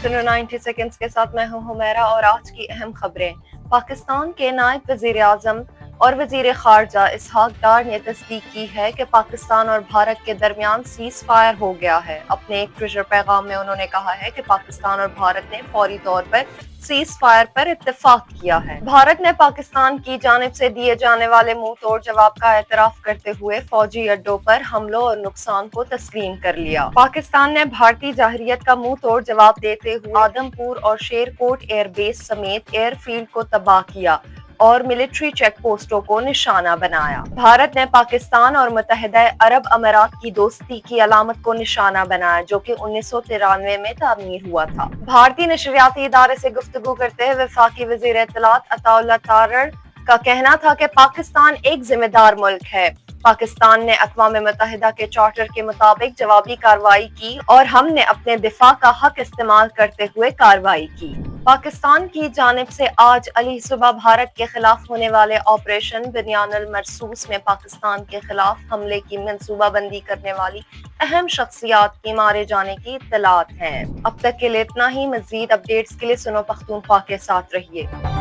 सुनो 90 सेकंड्स के साथ मैं हूं हुमैरा और आज की अहम खबरें। पाकिस्तान के नायब वजीर आजम और वजीर खारजा इसहाक डार ने तस्दीक की है कि पाकिस्तान और भारत के दरमियान सीज फायर हो गया है। अपने एक ट्विटर पैगाम में उन्होंने कहा है कि पाकिस्तान और भारत ने फौरी तौर पर सीज फायर पर इत्तेफाक किया है। भारत ने पाकिस्तान की जानिब से दिए जाने वाले मुंह तोड़ जवाब का एतराफ करते हुए फौजी अड्डों पर हमलों और नुकसान को तस्लीम कर लिया। पाकिस्तान ने भारतीय जाहिरियत का मुंह तोड़ जवाब देते हुए आदमपुर और शेरकोट एयरबेस समेत एयरफील्ड को तबाह किया और मिलिट्री चेक पोस्टों को निशाना बनाया। भारत ने पाकिस्तान और मुत्तहिदा अरब अमीरात की दोस्ती की अलामत को निशाना बनाया, जो कि 1993 में तामीर हुआ था। भारतीय नशरियाती इदारे से गुफ्तगू करते हुए वफाकी वजीर इत्तलात अताउल्लाह तारड़ का कहना था कि पाकिस्तान एक जिम्मेदार मुल्क है। पाकिस्तान ने अक़वाम मुत्तहिदा के चार्टर के मुताबिक जवाबी कार्रवाई की और हमने अपने दिफा का हक इस्तेमाल करते हुए कार्रवाई की। पाकिस्तान की जानिब से आज अली सुबह भारत के खिलाफ होने वाले ऑपरेशन बुनियानुल मरसूस में पाकिस्तान के खिलाफ हमले की मंसूबाबंदी करने वाली अहम शख्सियात के मारे जाने की इत्तलात हैं। अब तक के लिए इतना ही। मजीद अपडेट्स के लिए सुनो पख्तूनख्वा के साथ रहिए।